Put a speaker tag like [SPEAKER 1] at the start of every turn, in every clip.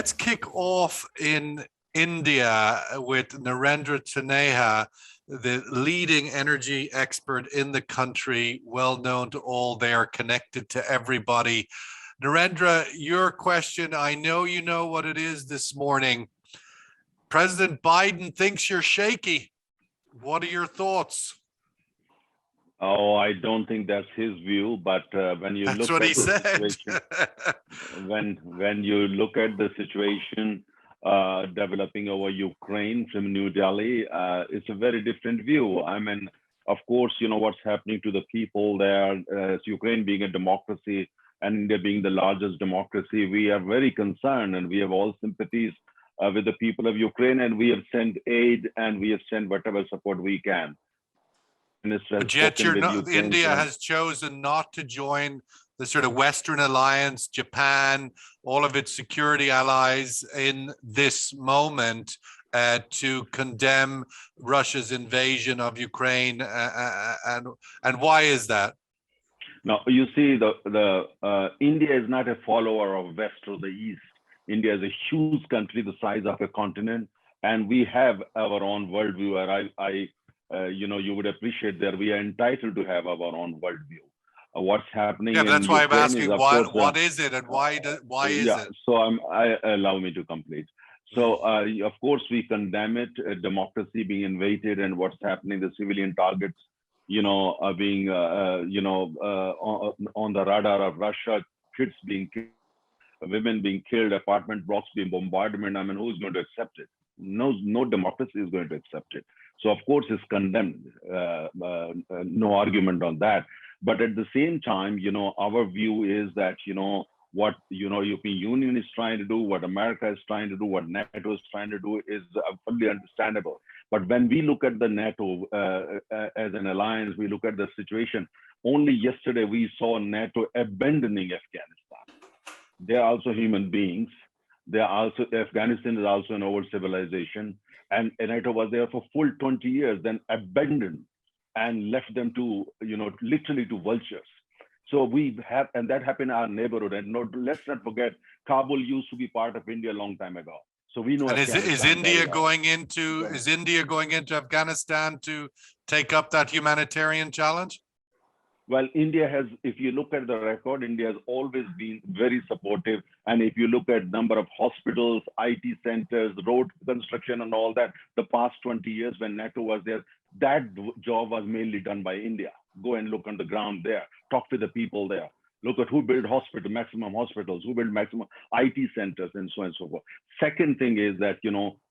[SPEAKER 1] Let's kick off in India with Narendra Taneja, the leading energy expert in the country, well known to all there, connected to everybody. Narendra, your question, I know you know what it is this morning. President Biden thinks you're shaky. What are your thoughts?
[SPEAKER 2] Oh, I don't think that's his view, but when you look at the situation, when you look at the situation developing over Ukraine from New Delhi, it's a very different view. I mean, of course, you know what's happening to the people there. Ukraine being a democracy and India being the largest democracy, we are very concerned, and we have all sympathies with the people of Ukraine, and we have sent aid and we have sent whatever support we can.
[SPEAKER 1] But yet India has chosen not to join the sort of Western alliance, Japan, all of its security allies in this moment to condemn Russia's invasion of Ukraine. And why is that?
[SPEAKER 2] Now, you see, India is not a follower of West or the East. India is a huge country, the size of a continent, and we have our own worldview. You would appreciate that we are entitled to have our own worldview. What's happening?
[SPEAKER 1] Yeah, that's why I'm asking. What is it, and why is it?
[SPEAKER 2] So allow me to complete. So of course we condemn it. Democracy being invaded, and what's happening? The civilian targets, are being, on the radar of Russia. Kids being killed, women being killed, apartment blocks being bombarded. I mean, who's going to accept it? No democracy is going to accept it. So of course it's condemned, no argument on that. But at the same time, our view is that, what, European Union is trying to do, what America is trying to do, what NATO is trying to do is fully understandable. But when we look at the NATO as an alliance, we look at the situation, only yesterday we saw NATO abandoning Afghanistan. They're also human beings. Afghanistan is also an old civilization, and NATO was there for full 20 years, then abandoned and left them to, literally to vultures. So we have, and that happened in our neighborhood. And let's not forget, Kabul used to be part of India a long time ago. So we know.
[SPEAKER 1] And is India going into Afghanistan to take up that humanitarian challenge?
[SPEAKER 2] Well, India has, if you look at the record, India has always been very supportive. And if you look at number of hospitals, IT centers, road construction and all that, the past 20 years when NATO was there, that job was mainly done by India. Go and look on the ground there, talk to the people there. Look at who built maximum hospitals, who built maximum IT centers, and so on and so forth. Second thing is that,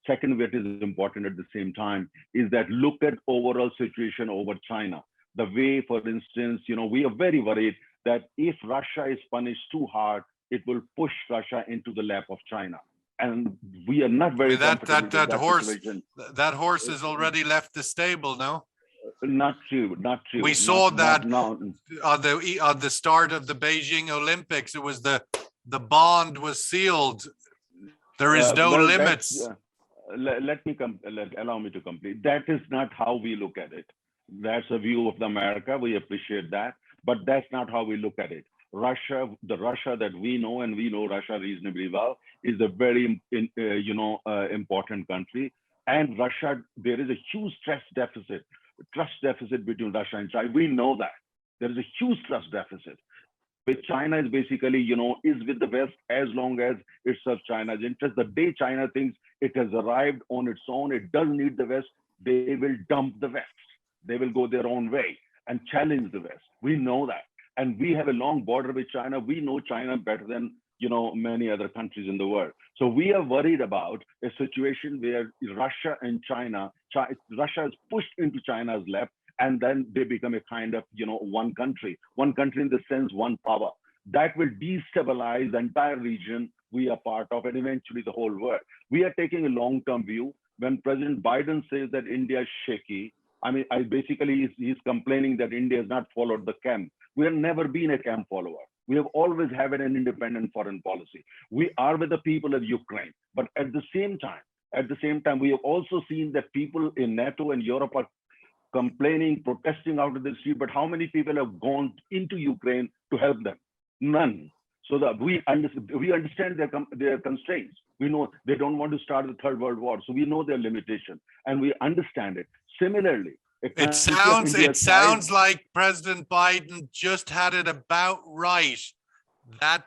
[SPEAKER 2] second what is important at the same time is that look at overall situation over China. The way, for instance, we are very worried that if Russia is punished too hard, it will push Russia into the lap of China. And we are not very comfortable with that situation.
[SPEAKER 1] That horse has already left the stable, no?
[SPEAKER 2] Not true.
[SPEAKER 1] We saw that on the start of the Beijing Olympics. It was the bond was sealed. There is no limits.
[SPEAKER 2] Allow me to complete. That is not how we look at it. That's a view of America. We appreciate that, but that's not how we look at it. Russia, the Russia that we know, and we know Russia reasonably well, is a very important country. And Russia, there is a huge trust deficit between Russia and China. We know that there is a huge trust deficit. But China is basically, is with the West as long as it serves China's interest. The day China thinks it has arrived on its own, it doesn't need the West, they will dump the West. They will go their own way and challenge the West. We know that. And we have a long border with China. We know China better than, many other countries in the world. So we are worried about a situation where Russia and Russia is pushed into China's lap, and then they become a kind of, one country in the sense, one power. That will destabilize the entire region we are part of, and eventually the whole world. We are taking a long-term view. When President Biden says that India is shaky, he's complaining that India has not followed the camp. We have never been a camp follower. We have always had an independent foreign policy. We are with the people of Ukraine, but at the same time, we have also seen that people in NATO and Europe are complaining, protesting out of the street. But how many people have gone into Ukraine to help them? None. So that we understand their constraints. We know they don't want to start the Third World War, so we know their limitation, and we understand it. Similarly, a
[SPEAKER 1] It
[SPEAKER 2] country of
[SPEAKER 1] sounds it
[SPEAKER 2] India's size.
[SPEAKER 1] sounds like President Biden just had it about right. That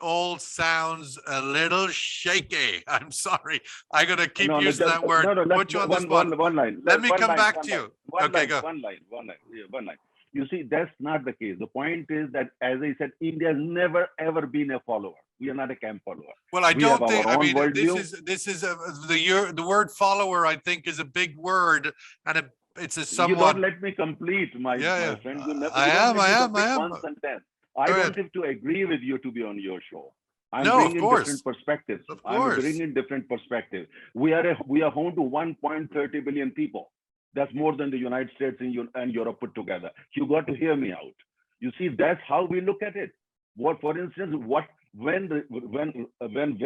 [SPEAKER 1] all sounds a little shaky. I'm sorry. I'm gonna keep
[SPEAKER 2] No, no,
[SPEAKER 1] using that word.
[SPEAKER 2] no,
[SPEAKER 1] Put you on the spot.
[SPEAKER 2] one line.
[SPEAKER 1] Let me
[SPEAKER 2] One
[SPEAKER 1] come
[SPEAKER 2] line,
[SPEAKER 1] back
[SPEAKER 2] one
[SPEAKER 1] to
[SPEAKER 2] line,
[SPEAKER 1] you.
[SPEAKER 2] one
[SPEAKER 1] Okay,
[SPEAKER 2] line,
[SPEAKER 1] go.
[SPEAKER 2] one line, one line, yeah, one line. You see, that's not the case. The point is that, as I said, India has never ever been a follower. We are not a camp follower.
[SPEAKER 1] Well, I
[SPEAKER 2] We have
[SPEAKER 1] don't think.
[SPEAKER 2] our
[SPEAKER 1] I
[SPEAKER 2] own
[SPEAKER 1] mean,
[SPEAKER 2] worldview.
[SPEAKER 1] this is the word follower. I think is a big word, and it's a
[SPEAKER 2] You
[SPEAKER 1] somewhat.
[SPEAKER 2] don't let me complete, my
[SPEAKER 1] Yeah, yeah.
[SPEAKER 2] friend.
[SPEAKER 1] I
[SPEAKER 2] You don't
[SPEAKER 1] am.
[SPEAKER 2] let
[SPEAKER 1] I
[SPEAKER 2] me
[SPEAKER 1] am. I
[SPEAKER 2] complete
[SPEAKER 1] am.
[SPEAKER 2] one sentence. I
[SPEAKER 1] Go
[SPEAKER 2] don't
[SPEAKER 1] ahead.
[SPEAKER 2] have to agree with you to be on your show. I'm
[SPEAKER 1] No, of
[SPEAKER 2] bringing different
[SPEAKER 1] course,
[SPEAKER 2] perspectives.
[SPEAKER 1] of
[SPEAKER 2] I'm
[SPEAKER 1] course.
[SPEAKER 2] bringing different perspectives. We are home to 1.30 billion people. That's more than the United States and Europe put together. You got to hear me out. You see, that's how we look at it. What, for instance, when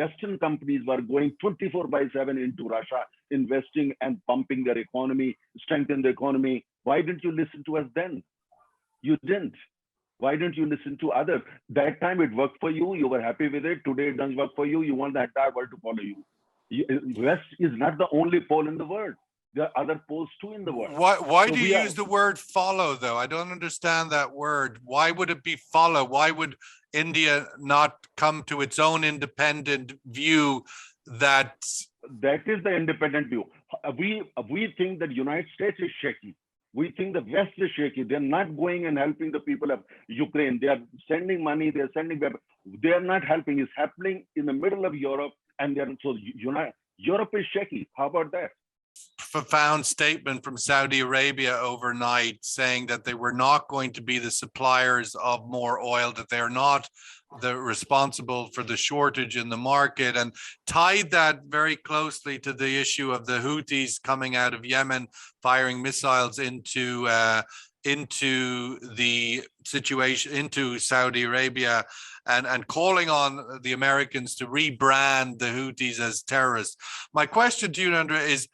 [SPEAKER 2] Western companies were going 24/7 into Russia, investing and pumping their economy, strengthen the economy, why didn't you listen to us then? You didn't. Why don't you listen to others? That time it worked for you. You were happy with it. Today it doesn't work for you. You want the entire world to follow you. West is not the only pole in the world. There are other poles too in the world.
[SPEAKER 1] Why
[SPEAKER 2] So
[SPEAKER 1] do
[SPEAKER 2] we
[SPEAKER 1] you
[SPEAKER 2] are.
[SPEAKER 1] use the word follow though? I don't understand that word. Why would it be follow? Why would India not come to its own independent view that
[SPEAKER 2] That is the independent view. We think that United States is shaky. We think the West is shaky. They're not going and helping the people of Ukraine. They are sending money. They're sending weapons. They are not helping. It's happening in the middle of Europe, and they're so Europe is shaky. How about that?
[SPEAKER 1] profound statement from Saudi Arabia overnight saying that they were not going to be the suppliers of more oil, that they're not the responsible for the shortage in the market, and tied that very closely to the issue of the Houthis coming out of Yemen, firing missiles into the situation, into Saudi Arabia, and calling on the Americans to rebrand the Houthis as terrorists. My question to you, Narendra, is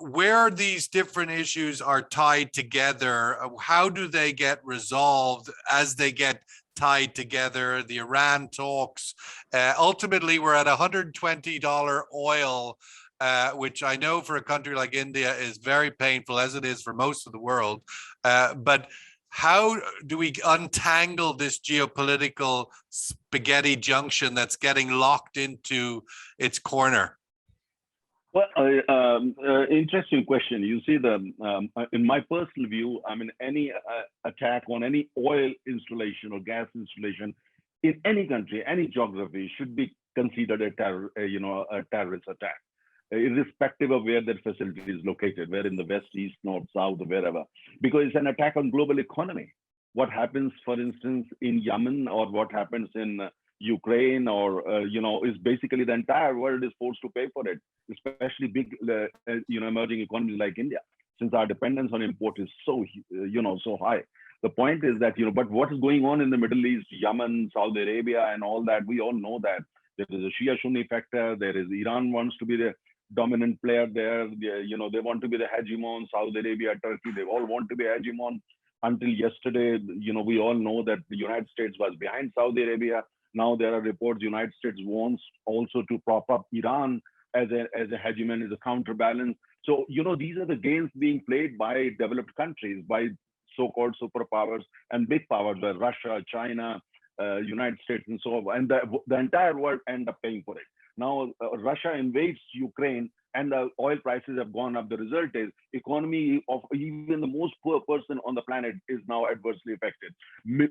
[SPEAKER 1] where these different issues are tied together, how do they get resolved as they get tied together? The Iran talks, ultimately we're at $120 oil, which I know for a country like India is very painful, as it is for most of the world. But how do we untangle this geopolitical spaghetti junction that's getting locked into its corner?
[SPEAKER 2] Well, interesting question. You see, in my personal view, I mean, any attack on any oil installation or gas installation in any country, any geography, should be considered a terrorist attack, irrespective of where that facility is located, where in the west, east, north, south, or wherever, because it's an attack on global economy. What happens, for instance, in Yemen, or what happens in Ukraine, or is basically the entire world is forced to pay for it, especially big, emerging economies like India, since our dependence on import is so, so high. The point is that, but what is going on in the Middle East, Yemen, Saudi Arabia, and all that, we all know that there is a Shia-Sunni factor. There is Iran wants to be the dominant player there. They want to be the hegemon. Saudi Arabia, Turkey, they all want to be hegemon. Until yesterday, we all know that the United States was behind Saudi Arabia. Now there are reports United States wants also to prop up Iran as a hegemon, as a counterbalance. So, these are the games being played by developed countries, by so-called superpowers and big powers, like Russia, China, United States, and so on. And the entire world end up paying for it. Now, Russia invades Ukraine, and the oil prices have gone up. The result is economy of even the most poor person on the planet is now adversely affected.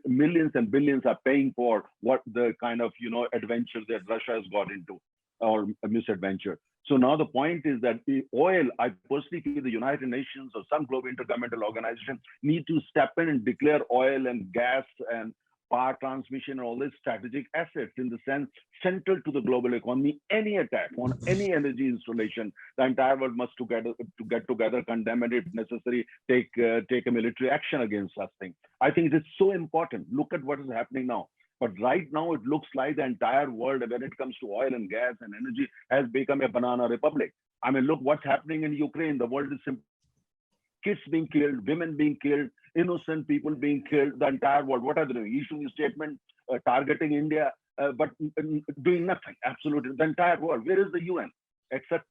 [SPEAKER 2] Millions and billions are paying for what the kind of adventure that Russia has got into, or a misadventure. So now the point is that the oil, I personally feel the United Nations or some global intergovernmental organization need to step in and declare oil and gas and power transmission and all these strategic assets, in the sense central to the global economy. Any attack on any energy installation, the entire world must get together, condemn it, if necessary, take a military action against such thing. I think it is so important. Look at what is happening now. But right now, it looks like the entire world, when it comes to oil and gas and energy, has become a banana republic. I mean, look what's happening in Ukraine. The world is simply kids being killed, women being killed, innocent people being killed, the entire world. What are they doing? Issuing a statement targeting India. but doing nothing, absolutely. The entire world. Where is the UN? Except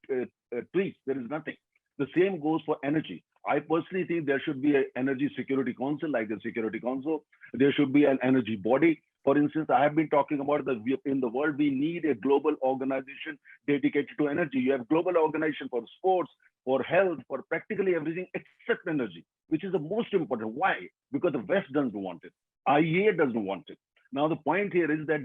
[SPEAKER 2] tweets, there is nothing. The same goes for energy. I personally think there should be an energy security council like the Security Council. There should be an energy body. For instance, I have been talking about in the world, we need a global organization dedicated to energy. You have global organization for sports, for health, for practically everything except energy, which is the most important. Why? Because the West doesn't want it. IEA doesn't want it. Now, the point here is that,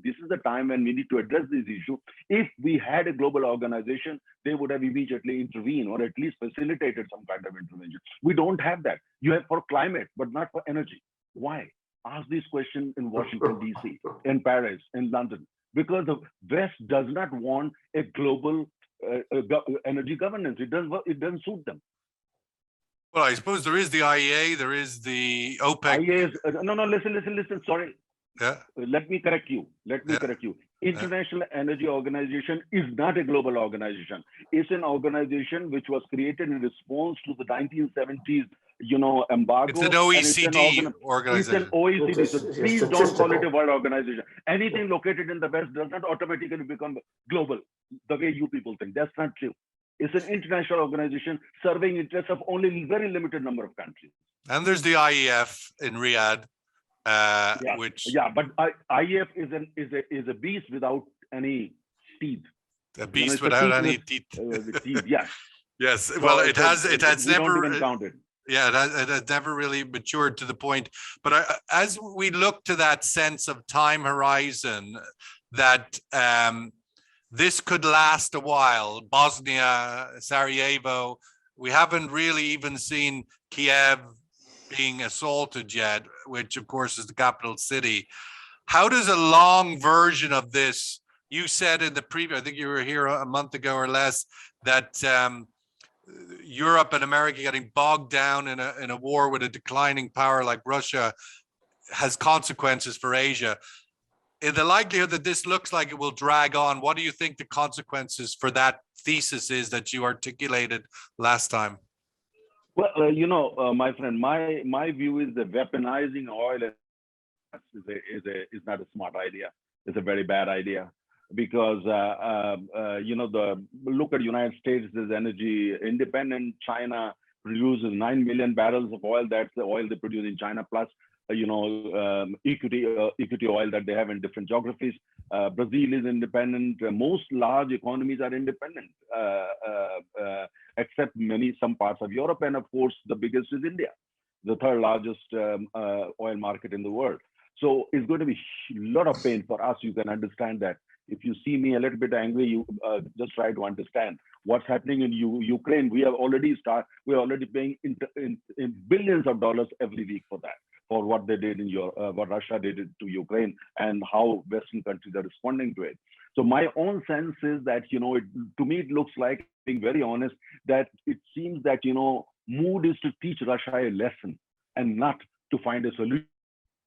[SPEAKER 2] this is the time when we need to address this issue. If we had a global organization, they would have immediately intervened or at least facilitated some kind of intervention. We don't have that. You have for climate, but not for energy. Why? Ask this question in Washington, D.C., in Paris, in London, because the West does not want a global energy governance. It doesn't suit them.
[SPEAKER 1] Well, I suppose there is the IEA, there is the OPEC.
[SPEAKER 2] IEA is, no, listen, sorry.
[SPEAKER 1] Yeah.
[SPEAKER 2] Let me correct you. International Energy Organization is not a global organization. It's an organization which was created in response to the 1970s, embargo.
[SPEAKER 1] It's an OECD organization.
[SPEAKER 2] It's an OECD. So please don't call it a world organization. Anything located in the West does not automatically become global, the way you people think. That's not true. It's an international organization serving interests of only a very limited number of countries.
[SPEAKER 1] And there's the IEF in Riyadh.
[SPEAKER 2] But IEF is a beast without any teeth.
[SPEAKER 1] A beast without any teeth.
[SPEAKER 2] Yes.
[SPEAKER 1] Yes. Well, it has never
[SPEAKER 2] counted.
[SPEAKER 1] Yeah, it has never really matured to the point. But as we look to that sense of time horizon, that this could last a while. Bosnia, Sarajevo, we haven't really even seen Kiev being assaulted yet, which of course is the capital city. How does a long version of this, you said in the preview, I think you were here a month ago or less, that Europe and America getting bogged down in a war with a declining power like Russia has consequences for Asia. In the likelihood that this looks like it will drag on, what do you think the consequences for that thesis is that you articulated last time?
[SPEAKER 2] Well, my friend, my view is that weaponizing oil is not a smart idea. It's a very bad idea because look at the United States is energy independent. China produces 9 million barrels of oil. That's the oil they produce in China, plus equity oil that they have in different geographies. Brazil is independent. Most large economies are independent, except some parts of Europe. And of course, the biggest is India, the third largest oil market in the world. So it's going to be a lot of pain for us. You can understand that. If you see me a little bit angry, you just try to understand what's happening in Ukraine. We're already paying in billions of dollars every week for that, for what they did in what Russia did to Ukraine and how Western countries are responding to it. So my own sense is that, to me, it looks like, being very honest, that it seems that, mood is to teach Russia a lesson and not to find a solution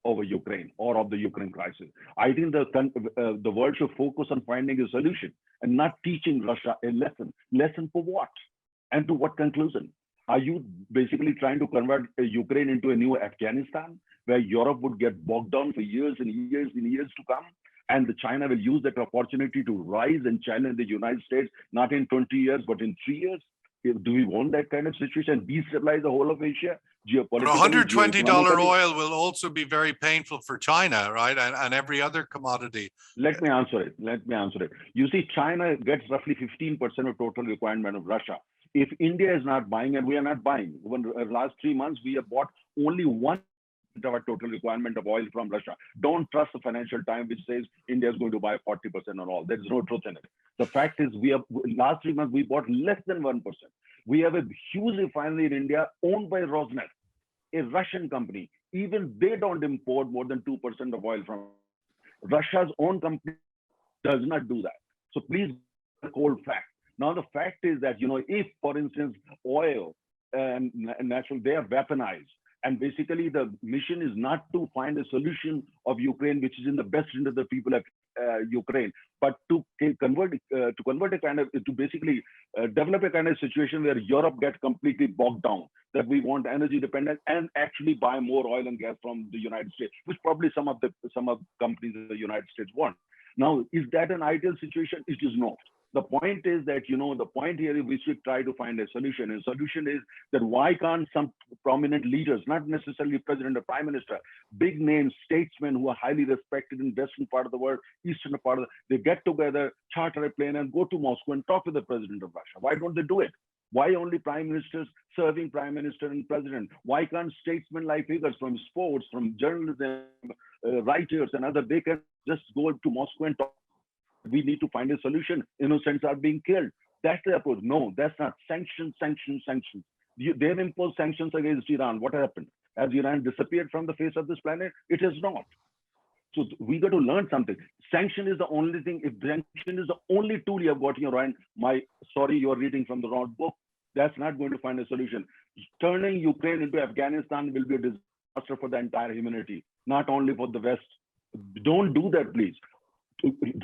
[SPEAKER 2] over Ukraine or of the Ukraine crisis. I think the world should focus on finding a solution and not teaching Russia a lesson. Lesson for what? And to what conclusion? Are you basically trying to convert Ukraine into a new Afghanistan, where Europe would get bogged down for years and years and years to come? And China will use that opportunity to rise and challenge the United States, not in 20 years, but in 3 years? Do we want that kind of situation? Destabilize the whole of Asia?
[SPEAKER 1] But $120 oil will also be very painful for China, right? And every other commodity.
[SPEAKER 2] Let me answer it. You see, China gets roughly 15% of total requirement of Russia. If India is not buying, and we are not buying, in the last 3 months, we have bought only 1% of our total requirement of oil from Russia. Don't trust the Financial Times, which says India is going to buy 40% on oil. There's no truth in it. The fact is, last 3 months, we bought less than 1%. We have a huge refinery in India owned by Rosneft, a Russian company. Even they don't import more than 2% of oil from Russia's own company does not do that. So please, the cold fact. Now, the fact is that, if, for instance, oil and natural, they are weaponized. And basically, the mission is not to find a solution of Ukraine, which is in the best interest of the people of Ukraine, but to convert a kind of, to basically develop a kind of situation where Europe gets completely bogged down, that we want energy dependence and actually buy more oil and gas from the United States, which probably some of companies in the United States want. Now, is that an ideal situation? It is not. The point is that, the point here is we should try to find a solution. And solution is that why can't some prominent leaders, not necessarily president or prime minister, big name statesmen who are highly respected in western part of the world, eastern part of they get together, charter a plane and go to Moscow and talk with the president of Russia? Why don't they do it? Why only prime ministers serving prime minister and president? Why can't statesmen like figures from sports, from journalism, writers and other, they can just go to Moscow and talk? We need to find a solution. Innocents are being killed. That's the approach. No, that's not. Sanctions, sanctions, sanctions. They've imposed sanctions against Iran. What happened? Has Iran disappeared from the face of this planet? It has not. So we got to learn something. Sanction is the only thing. If sanction is the only tool you have got in your hand, sorry, you're reading from the wrong book. That's not going to find a solution. Turning Ukraine into Afghanistan will be a disaster for the entire humanity, not only for the West. Don't do that, please.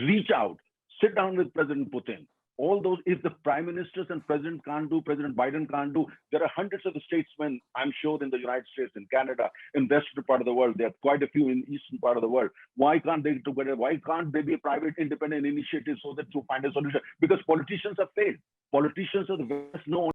[SPEAKER 2] Reach out, sit down with President Putin. All those, if the prime ministers and president can't do, President Biden can't do, there are hundreds of statesmen, I'm sure, in the United States, in Canada, in western part of the world. There are quite a few in eastern part of the world. Why can't they get together? Why can't they be a private independent initiative so that to find a solution? Because politicians have failed. Politicians of the West know